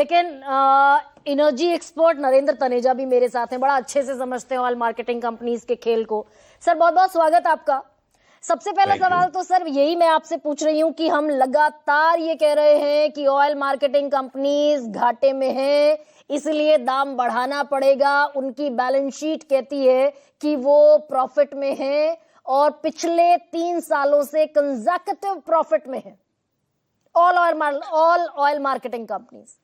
लेकिन energy expert Narendra Taneja भी मेरे साथ हैं, बड़ा अच्छे से समझते हैं ऑयल मार्केटिंग कंपनीज के खेल को। सर बहुत बहुत स्वागत आपका। सबसे पहला सवाल तो सर यही मैं आपसे पूछ रही हूं कि हम लगातार ये कह रहे हैं कि ऑयल मार्केटिंग कंपनीज घाटे में हैं, इसलिए दाम बढ़ाना पड़ेगा। उनकी बैलेंस शीट कहती है कि वो प्रॉफिट में है और पिछले 3 सालों से कंसेक्यूटिव प्रॉफिट में है ऑल ऑयल मार्केटिंग कंपनीज।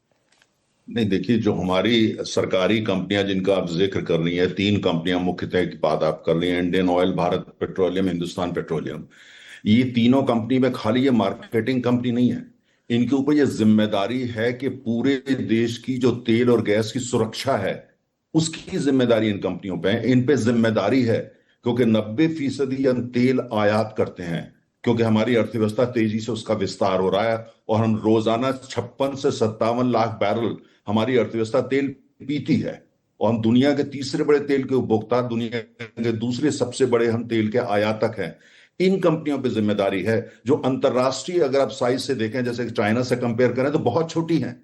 नहीं, देखिए, जो हमारी सरकारी कंपनियां जिनका आप जिक्र कर रही हैं, 3 कंपनियां मुख्यतः की बात आप कर रही हैं, Indian oil, Bharat petroleum, Hindustan petroleum. ये तीनों कंपनी में खाली ये मार्केटिंग कंपनी नहीं है, इनके ऊपर ये जिम्मेदारी है कि पूरे देश की जो तेल और गैस की सुरक्षा है उसकी जिम्मेदारी इन कंपनियों पे है। इन पे जिम्मेदारी है क्योंकि 90% हम तेल आयात करते हैं, क्योंकि हमारी अर्थव्यवस्था तेजी से उसका विस्तार हो रहा है और हम रोजाना 56 से 57 लाख बैरल हमारी अर्थव्यवस्था तेल पीती है और हम दुनिया के तीसरे बड़े तेल के उपभोक्ता, दुनिया के दूसरे सबसे बड़े हम तेल के आयातक हैं। इन कंपनियों पे जिम्मेदारी है जो अंतरराष्ट्रीय, अगर आप साइज से देखें, जैसे चाइना से कंपेयर करें तो बहुत छोटी हैं।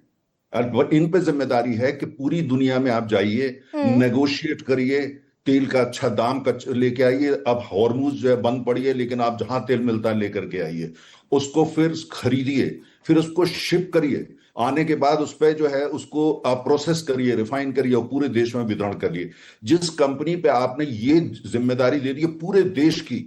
इन पे जिम्मेदारी है कि पूरी दुनिया में आप जाइए, नेगोशिएट करिए, तेल का अच्छा दाम का लेके आइए। अब हॉर्मुज जो है बंद पड़ी है, लेकिन आप जहां तेल मिलता है लेकर के आइए, उसको फिर खरीदिए, फिर उसको शिप करिए, आने के बाद उस पर जो है उसको आप प्रोसेस करिए, रिफाइन करिए और पूरे देश में वितरण करिए। जिस कंपनी पे आपने ये जिम्मेदारी दे दी है पूरे देश की,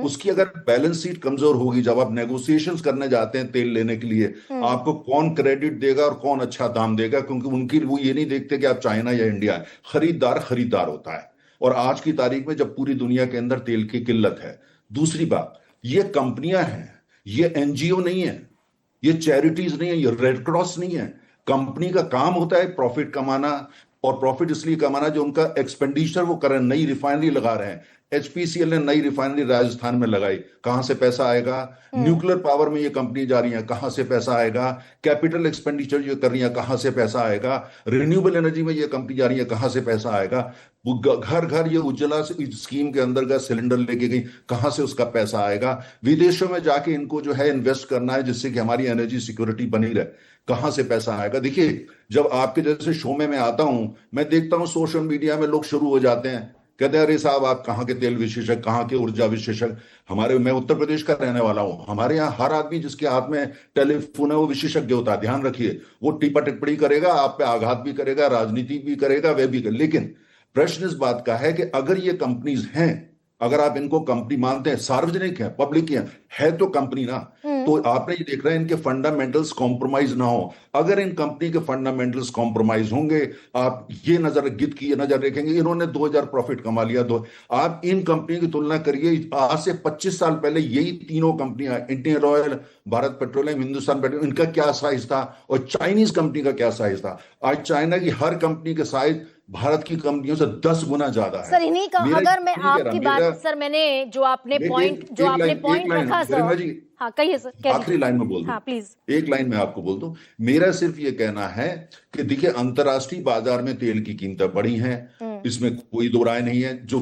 उसकी अगर बैलेंस शीट कमजोर होगी, जब आप नेगोशिएशंस करने जाते हैं तेल लेने के लिए, आपको कौन क्रेडिट देगा और कौन अच्छा दाम देगा, क्योंकि उनकी वो ये नहीं देखते कि आप चाइना या इंडिया है। खरीदार होता है। और आज की तारीख में जब पूरी दुनिया के अंदर तेल की किल्लत है। दूसरी बात, ये कंपनियां हैं, ये एनजीओ नहीं है, ये चैरिटीज नहीं है, ये रेड क्रॉस नहीं है। कंपनी का काम होता है प्रॉफिट कमाना, और प्रॉफिट इसलिए कमाना जो उनका एक्सपेंडिचर वो कर रहे हैं। नई रिफाइनरी लगा रहे हैं, एचपीसीएल ने नई रिफाइनरी राजस्थान में लगाई, कहां से पैसा आएगा? न्यूक्लियर पावर में ये कंपनी जा रही है, कहां से पैसा आएगा? कैपिटल एक्सपेंडिचर ये कर रही है, कहां से पैसा आएगा? रिन्यूएबल एनर्जी में ये कंपनी जा रही है, कहां से पैसा आएगा? घर घर ये उज्ज्वला स्कीम के अंदर का सिलेंडर लेके गई, कहां से उसका पैसा आएगा? विदेशों में जाके इनको जो है इन्वेस्ट करना है जिससे कि हमारी एनर्जी सिक्योरिटी बनी रहे, कहां से पैसा आएगा? देखिए, जब आपके जैसे शो में मैं आता हूं, मैं देखता हूं सोशल मीडिया में लोग शुरू हो जाते हैं, कहते हैं अरे साहब आप कहाँ के तेल विशेषज्ञ, कहाँ के ऊर्जा विशेषज्ञ। मैं उत्तर प्रदेश का रहने वाला हूं, हमारे यहाँ हर आदमी जिसके हाथ में टेलीफोन है वो विशेषज्ञ होता है। ध्यान रखिए, वो टिप्पा टिप्पणी करेगा, आप पे आघात भी करेगा, राजनीति भी करेगा, वह भी करेगा। लेकिन प्रश्न इस बात का है कि अगर ये कंपनीज हैं, अगर आप इनको कंपनी मानते हैं, सार्वजनिक है, पब्लिक है तो कंपनी ना, तो आपने ये देख रहे हैं इनके फंडामेंटल्स कॉम्प्रोमाइज ना हो। अगर इन कंपनी के फंडामेंटल्स कॉम्प्रोमाइज होंगे, आप ये गिद्ध की ये नजर रखेंगे, इन्होंने 2000 प्रॉफिट कमा लिया। तो आप इन कंपनी की तुलना करिए, आज से 25 साल पहले यही तीनों कंपनियां, Indian oil, Bharat petroleum, Hindustan petroleum, इनका क्या साइज था और चाइनीज कंपनी का क्या साइज था। आज चाइना की हर कंपनी का साइज भारत की कंपनियों से 10 गुना ज्यादा है। सर इन्हीं का, अगर मैं आपकी बात, सर मैंने जो आपने पॉइंट रखा सर, हाँ कहिए सर, आखिरी लाइन में बोल दूं, हाँ प्लीज एक लाइन में आपको बोल दूं। मेरा सिर्फ ये कहना है कि देखिए, अंतरराष्ट्रीय बाजार में तेल की कीमतें बढ़ी हैं, इसमें कोई दो राय नहीं है। जो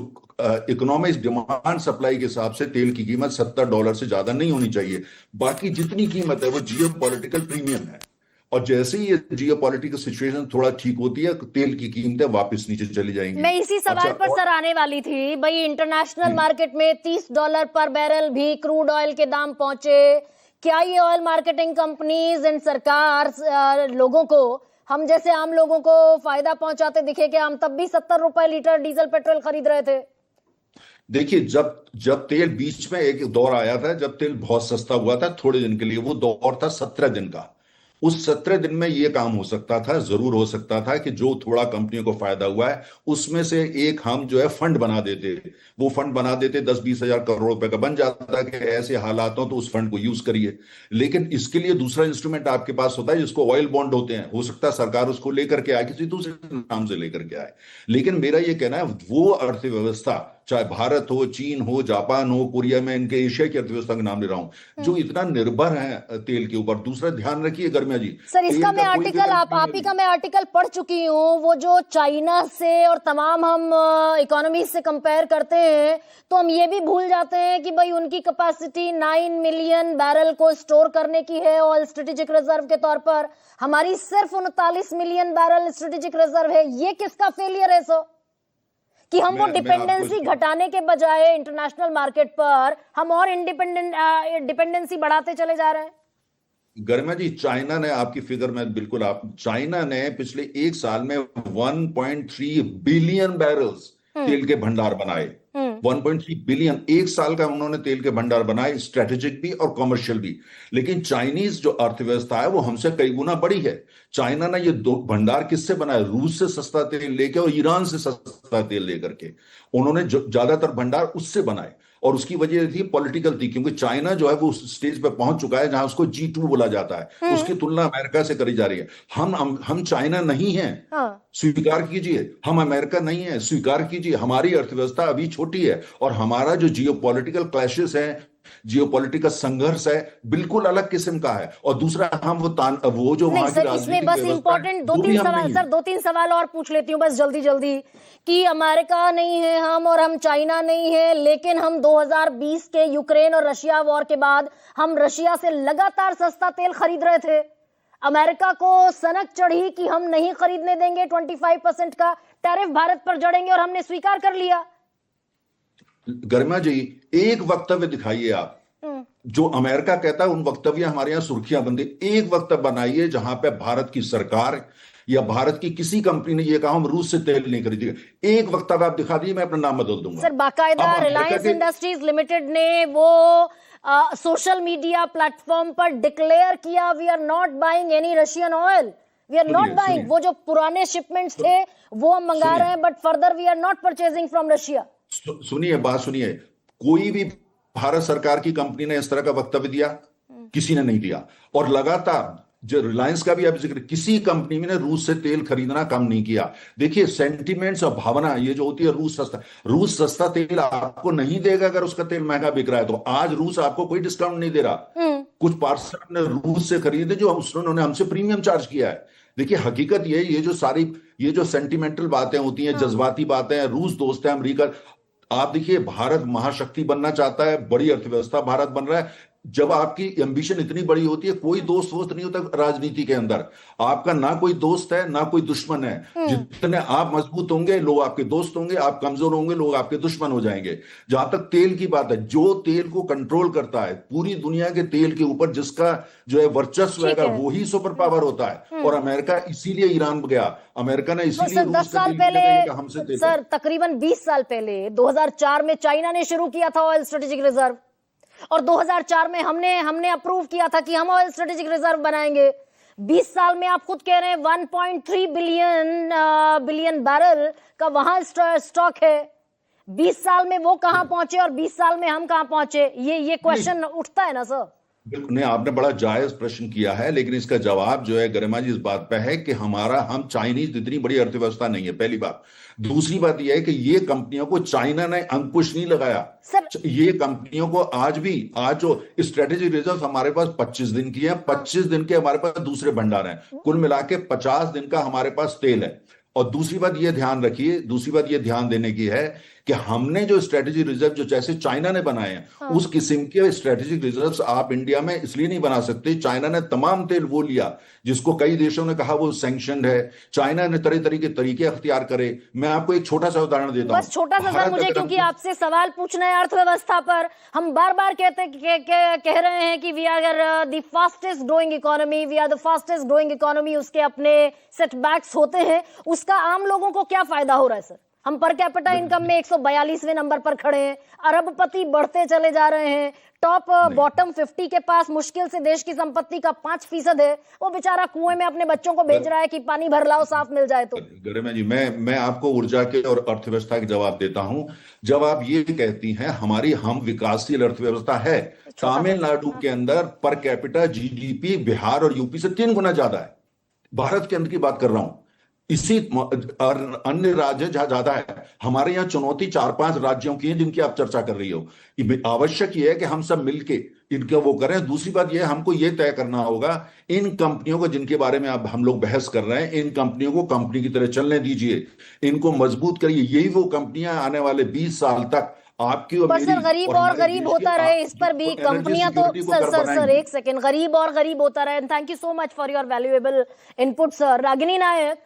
इकोनॉमिक्स डिमांड सप्लाई के हिसाब से तेल की कीमत $70 से ज्यादा नहीं होनी चाहिए। बाकी जितनी कीमत है वो जियो पॉलिटिकल प्रीमियम है, और जैसे ही ये जियोपॉलिटिकल सिचुएशन थोड़ा ठीक होती है, तेल की कीमतें वापस नीचे चली जाएंगी। मैं इसी सवाल पर सर आने वाली थी भाई। इंटरनेशनल मार्केट में $30 पर बैरल भी क्रूड ऑयल के दाम पहुंचे। क्या ये ऑयल मार्केटिंग कंपनीज एंड सरकार लोगों को, हम जैसे आम लोगों को फायदा पहुंचाते दिखे? कि हम तब भी 70 रुपए लीटर डीजल पेट्रोल खरीद रहे थे। देखिए, जब तेल बीच में एक दौर आया था जब तेल बहुत सस्ता हुआ था थोड़े दिन के लिए, वो दौर था 17 दिन का। उस 17 दिन में यह काम हो सकता था, जरूर हो सकता था कि जो थोड़ा कंपनियों को फायदा हुआ है उसमें से एक हम जो है फंड बना देते। वो फंड बना देते, 10-20 हजार करोड़ रुपए का बन जाता कि ऐसे हालात हो तो उस फंड को यूज करिए। लेकिन इसके लिए दूसरा इंस्ट्रूमेंट आपके पास होता है जिसको ऑयल बॉन्ड होते हैं। हो सकता है सरकार उसको लेकर के आए, किसी दूसरे नाम से लेकर के आए। लेकिन मेरा यह कहना है वो अर्थव्यवस्था चाहे भारत हो, चीन हो, जापान हो, कोरिया में इनके एशिया की अर्थव्यवस्था का नाम ले रहा हूं, जो इतना निर्भर है तेल के ऊपर। दूसरा ध्यान रखिए गर्मिया जी, सर इसका तेल मैं का कोई आर्टिकल विकल्प आप नहीं ही है। का मैं आर्टिकल पढ़ चुकी हूँ। वो जो चाइना से और तमाम हम इकोनॉमी से कंपेयर करते हैं तो हम ये भी भूल जाते हैं कि भाई उनकी कैपेसिटी 9 मिलियन बैरल को स्टोर करने की है ऑयल स्ट्रेटेजिक रिजर्व के तौर पर। हमारी सिर्फ 39 मिलियन बैरल स्ट्रेटेजिक रिजर्व है। ये किसका फेलियर है सर कि हम वो मैं डिपेंडेंसी आपको घटाने के बजाय इंटरनेशनल मार्केट पर हम और डिपेंडेंसी बढ़ाते चले जा रहे हैं? गर्मा जी, चाइना ने आपकी फिगर में बिल्कुल, आप चाइना ने पिछले एक साल में 1.3 बिलियन बैरल्स तेल के भंडार बनाए। 1.3 बिलियन एक साल का उन्होंने तेल के भंडार बनाए, स्ट्रेटेजिक भी और कमर्शियल भी। लेकिन चाइनीज जो अर्थव्यवस्था है वो हमसे कई गुना बड़ी है। चाइना ने ये दो भंडार किससे बनाए? रूस से सस्ता तेल लेके और ईरान से सस्ता तेल लेकर के उन्होंने ज्यादातर भंडार उससे बनाए। और उसकी वजह थी पॉलिटिकल थी, क्योंकि चाइना जो है वो उस स्टेज पे पहुंच चुका है जहां उसको G2 बोला जाता है। उसकी तुलना अमेरिका से करी जा रही है। हम चाइना नहीं है, हाँ। स्वीकार कीजिए। हम अमेरिका नहीं है, स्वीकार कीजिए। हमारी अर्थव्यवस्था अभी छोटी है और हमारा जो जियोपॉलिटिकल क्लैशेस है, जियोपॉलिटिकल संघर्ष है, बिल्कुल अलग किस्म का है। और दूसरा, हम वो जो नहीं वहां की सर, इसमें राजनीतिक बस व्यवस्था इंपॉर्टेंट है, वो भी हम नहीं है। दो तीन सवाल और पूछ लेती हूँ बस जल्दी जल्दी कि अमेरिका नहीं है हम और हम चाइना नहीं है, लेकिन हम 2020 के यूक्रेन और रशिया वॉर के बाद हम रशिया से लगातार सस्ता तेल खरीद रहे थे। अमेरिका को सनक चढ़ी कि हम नहीं खरीदने देंगे, 25% का टैरिफ भारत पर जड़ेंगे और हमने स्वीकार कर लिया। गर्मा जी, एक वक्तव्य दिखाइए आप जो अमेरिका कहता है, उन वक्तव्य हमारे यहां सुर्खियां बनती। एक वक्तव्य बनाइए जहां पे भारत की सरकार या भारत की किसी कंपनी ने यह कहा हम रूस से तेल नहीं खरीदेंगे। एक वक्तव्य आप दिखा दीजिए, मैं अपना नाम बदल दूंगा। सर बाकायदा अब अमेरिका रिलायंस के इंडस्ट्रीज लिमिटेड ने वो सोशल मीडिया प्लेटफॉर्म पर डिक्लेयर किया we are not buying any Russian oil, we are not buying. वो जो पुराने शिपमेंट्स थे वो हम मंगा रहे हैं, but further we are not purchasing from Russia. सुनिए, बात सुनिए। कोई भी भारत सरकार की कंपनी ने इस तरह का वक्तव्य दिया? किसी ने नहीं दिया। और लगातार जो रिलायंस का भी आप जिक्र, किसी कंपनी ने रूस से तेल खरीदना कम नहीं किया। देखिए, सेंटिमेंट्स और भावना ये जो होती है, रूस सस्ता तेल आपको नहीं देगा अगर उसका तेल महंगा बिक रहा है। तो आज रूस आपको कोई डिस्काउंट नहीं दे रहा। कुछ पार्सल ने रूस से खरीदे जो उन्होंने हमसे प्रीमियम चार्ज किया है। देखिए, हकीकत ये जो सेंटिमेंटल बातें होती हैं, जज्बाती बातें हैं, रूस दोस्त है, अमेरिका। आप देखिए, भारत महाशक्ति बनना चाहता है, बड़ी अर्थव्यवस्था भारत बन रहा है। जब आपकी एम्बिशन इतनी बड़ी होती है, कोई दोस्त नहीं होता राजनीति के अंदर। आपका ना कोई दोस्त है ना कोई दुश्मन है। जितने आप मजबूत होंगे लोग आपके दोस्त होंगे, आप कमजोर होंगे लोग आपके दुश्मन हो जाएंगे। जहां तक तेल की बात है, जो तेल को कंट्रोल करता है पूरी दुनिया के तेल के ऊपर, जिसका जो है वर्चस्व है, वो ही सुपर पावर होता है। और अमेरिका इसीलिए ईरान गया, अमेरिका ने इसीलिए सर 10 रूस का साल तेल पहले, हमसे तेल। सर तकरीबन 20 साल पहले 2004 में चाइना ने शुरू किया था ऑयल स्ट्रेटेजिक रिजर्व, और 2004 में हमने अप्रूव किया था कि हम ऑयल स्ट्रेटेजिक रिजर्व बनाएंगे। 20 साल में आप खुद कह रहे हैं 1.3 बिलियन बैरल का वहां स्टॉक है। 20 साल में वो कहां पहुंचे और 20 साल में हम कहां पहुंचे? ये क्वेश्चन उठता है ना सर। बिल्कुल नहीं, आपने बड़ा जायज प्रश्न किया है, लेकिन इसका जवाब जो है गरिमा जी इस बात पे है कि हम चाइनीज इतनी बड़ी अर्थव्यवस्था नहीं है, पहली बात। दूसरी बात यह है कि ये कंपनियों को चाइना ने अंकुश नहीं लगाया। ये कंपनियों को आज जो स्ट्रेटेजिक रिजर्व हमारे पास 25 दिन की है, 25 दिन के हमारे पास दूसरे भंडार हैं, कुल मिला के 50 दिन का हमारे पास तेल है। और दूसरी बात ये ध्यान रखिए, दूसरी बात ये ध्यान देने की है कि हमने जो स्ट्रेटेजिक रिजर्व जो जैसे चाइना ने बनाए हैं, उस किस्म के स्ट्रेटेजिक रिजर्व्स आप इंडिया में इसलिए नहीं बना सकते। चाइना ने तमाम तेल वो लिया जिसको कई देशों ने कहा वो सैंक्शनड है। चाइना ने तरह तरह के तरीके अख्तियार करे। मैं आपको एक छोटा सा उदाहरण देता हूं, बस छोटा सा सर, मुझे क्योंकि आपसे सवाल पूछना है अर्थव्यवस्था पर। हम बार बार कह रहे हैं कि we are the fastest growing economy, we are the fastest growing economy. उसके अपने सेटबैक्स होते हैं, उसका आम लोगों को क्या फायदा हो रहा है सर? हम पर कैपिटा इनकम में 142वें नंबर पर खड़े हैं, अरबपति बढ़ते चले जा रहे हैं, टॉप बॉटम 50 के पास मुश्किल से देश की संपत्ति का 5% है। वो बेचारा कुएं में अपने बच्चों को भेज रहा है कि पानी भर लाओ, साफ मिल जाए तो। गरिमा जी, मैं आपको ऊर्जा के और अर्थव्यवस्था के जवाब देता हूं। जब आप ये कहती हैं हम विकासशील अर्थव्यवस्था है, तमिलनाडु के अंदर पर कैपिटा GDP बिहार और यूपी से 3 गुना ज्यादा है। भारत के अंदर की बात कर रहा हूं। इसी और अन्य राज्य जहां ज्यादा है, हमारे यहाँ चुनौती 4-5 राज्यों की है जिनकी आप चर्चा कर रही हो। आवश्यक ये है कि हम सब मिलके इनका वो करें। दूसरी बात ये, हमको ये तय करना होगा इन कंपनियों को जिनके बारे में अब हम लोग बहस कर रहे हैं, इन कंपनियों को कंपनी की तरह चलने दीजिए, इनको मजबूत करिए। यही वो कंपनियां आने वाले 20 साल तक आपकी और पर मेरी सर गरीब और और हमारे गरीब देश के होता रहे, इस पर भी एनर्जी कंपनियां तो सिक्योरिटी को सर कर सर सर बनाएंगी। एक सेकंड, गरीब और गरीब होता रहे। Thank you so much for your valuable input sir. Ragini Nayak,